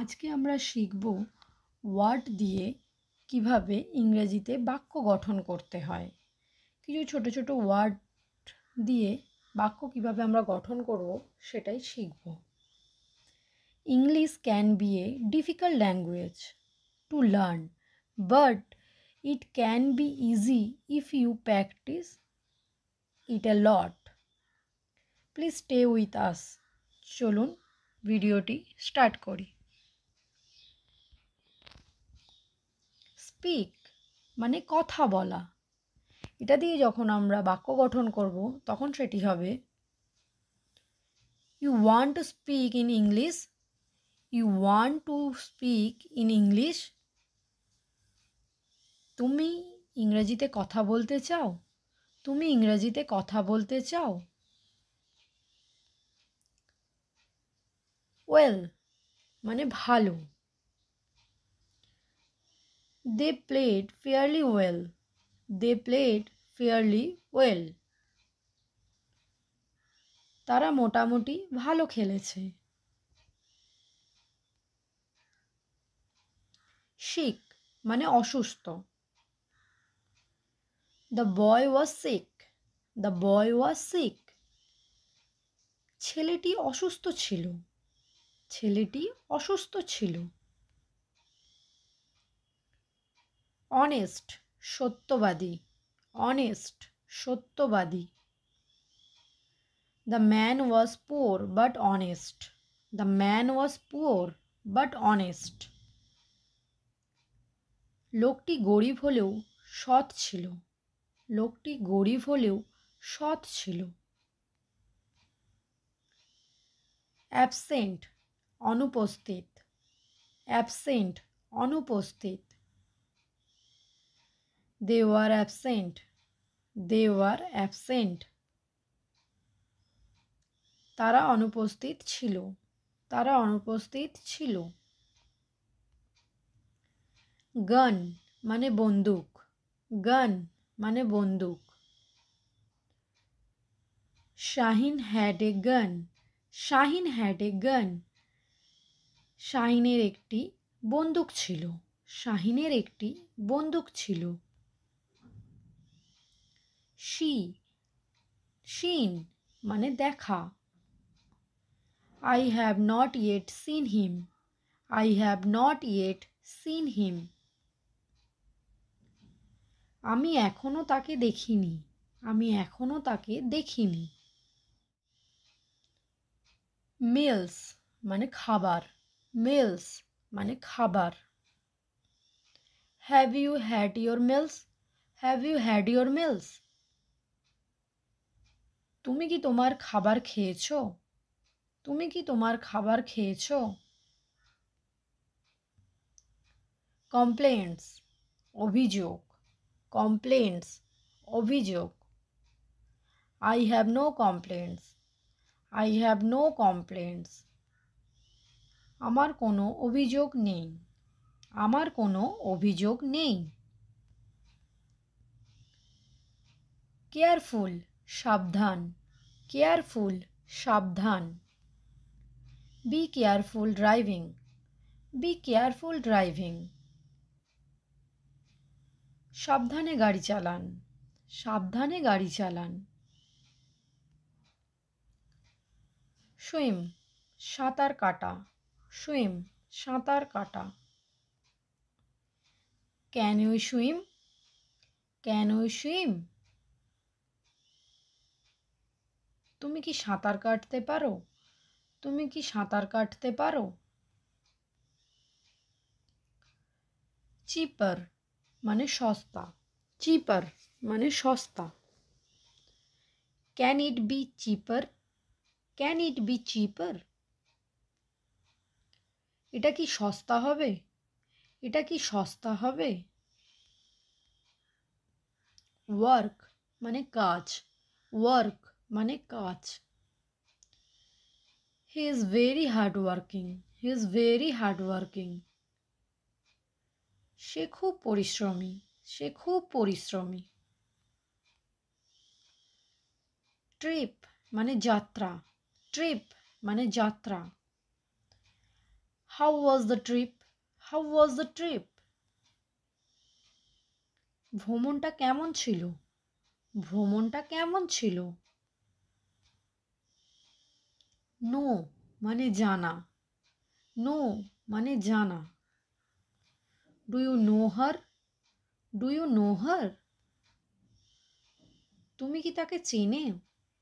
আজকে আমরা শিখব ওয়ার্ড দিয়ে কিভাবে ইংরেজিতে বাক্য গঠন করতে হয়। কিছু ছোট ছোট ওয়ার্ড দিয়ে বাক্য কিভাবে আমরা গঠন করব সেটাই শিখব। English can be a difficult language to learn, but it can be easy if you practice it a lot. Please stay with us. চলুন ভিডিওটি স্টার্ট করি। স্পিক মানে কথা বলা। এটা দিয়ে যখন আমরা বাক্য গঠন করব তখন সেটি হবে you want to speak in English. You want to speak in English. তুমি ইংরেজিতে কথা বলতে চাও? তুমি ইংরেজিতে কথা বলতে চাও? ওয়েল মানে ভালো। They played fairly well. They played fairly well. তারা মোটামুটি ভালো খেলেছে। সিক মানে অসুস্থ। The boy was sick. The boy was sick. ছেলেটি অসুস্থ ছিল। ছেলেটি অসুস্থ ছিল। অনেস্ট সত্যবাদী। অনেস্ট সত্যবাদী। The man was poor but honest. The man was poor but honest. লোকটি গরিব হলেও সৎ ছিল। লোকটি গরিব হলেও সৎ ছিল। অ্যাবসেন্ট অনুপস্থিত। অ্যাবসেন্ট অনুপস্থিত। They were absent. They were absent. তারা অনুপস্থিত ছিল। তারা অনুপস্থিত ছিল। গান মানে বন্দুক। গান মানে বন্দুক। শাহিন হ্যাড এ গান। শাহিন হ্যাড এ গান। শাহিনের একটি বন্দুক ছিল। শাহিনের একটি বন্দুক ছিল। সিন মানে দেখা। I have not yet seen him. I have not yet seen him. আমি এখনো তাকে দেখিনি। আমি এখনো তাকে দেখিনি। মিলস মানে খাবার। মিলস মানে খাবার। Have you had your meals? Have you had your meals? তুমি কি তোমার খাবার খেয়েছো? তুমি কি তোমার খাবার খেয়েছো? কমপ্লেন্টস অভিযোগ। কমপ্লেন্টস অভিযোগ। I have no complaints. I have no complaints. আমার কোনো অভিযোগ নেই। আমার কোনো অভিযোগ নেই। কেয়ারফুল সাবধান। কেয়ারফুল সাবধান। Be careful driving. Be careful driving. সাবধানে গাড়ি চালান। সাবধানে গাড়ি চালান। সুইম সাঁতার কাটা। সুইম সাঁতার কাটা। Can you swim? Can you swim? তুমি কি সাঁতার কাটতে পারো? তুমি কি সাঁতার কাটতে পারো? চিপার মানে সস্তা। চিপার মানে সস্তা। Can it be cheaper? Can it be cheaper? এটা কি সস্তা হবে? এটা কি সস্তা হবে? ওয়ার্ক মানে কাজ। ওয়ার্ক মানে কাজ। He is very hard working. He is very hard working. সে খুব পরিশ্রমী। সে খুব পরিশ্রমী। ট্রিপ মানে যাত্রা। ট্রিপ মানে যাত্রা। How was the trip? How was the trip? ভ্রমণটা কেমন ছিল? ভ্রমণটা কেমন ছিল? নো মানে জানা। নো মানে জানা। Do you know her? Do you know her? তুমি কি তাকে চেনে?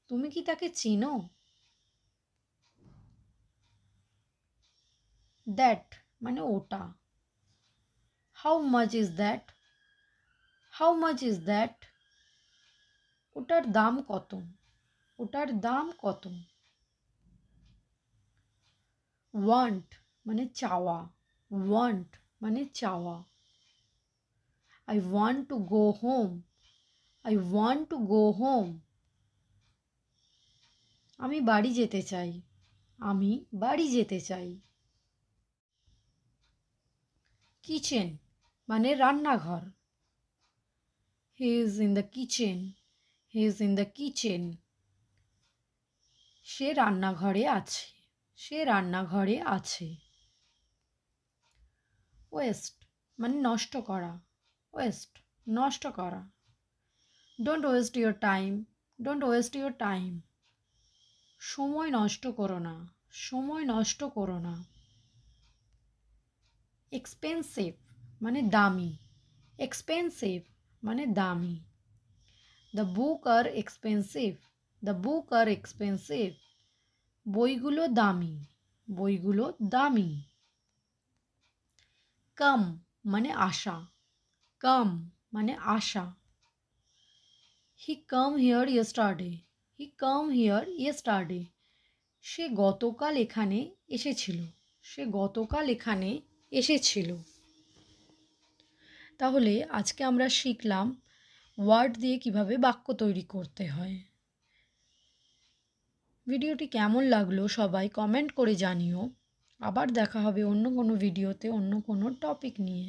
তুমি কি তাকে চেনো? দ্যাট মানে ওটা। How much is that? How much is that? ওটার দাম কত? ওটার দাম কত? ওয়ান্ট মানে চাওয়া। ওয়ান্ট মানে চাওয়া। I want to go home. I want to go home. আমি বাড়ি যেতে চাই। আমি বাড়ি যেতে চাই। কিচেন মানে রান্নাঘর। He is in the kitchen. He is in the kitchen. সে রান্নাঘরে আছে। সে রান্নাঘরে আছে। ওয়েস্ট মানে নষ্ট করা। ওয়েস্ট নষ্ট করা। Don't waste your time. Don't waste your time. সময় নষ্ট করো না। সময় নষ্ট করো না। এক্সপেন্সিভ মানে দামি। এক্সপেন্সিভ মানে দামি। The book are expensive. The book are expensive. বইগুলো দামি। বইগুলো দামি। কাম মানে আসা। কাম মানে আসা। He come here yesterday. He come here yesterday. সে গতকাল এখানে এসেছিল। সে গতকাল এখানে এসেছিল। তাহলে আজকে আমরা শিখলাম ওয়ার্ড দিয়ে কিভাবে বাক্য তৈরি করতে হয়। ভিডিওটি কেমন লাগলো সবাই কমেন্ট করে জানিও। আবার দেখা হবে অন্য কোনো ভিডিওতে অন্য কোনো টপিক নিয়ে।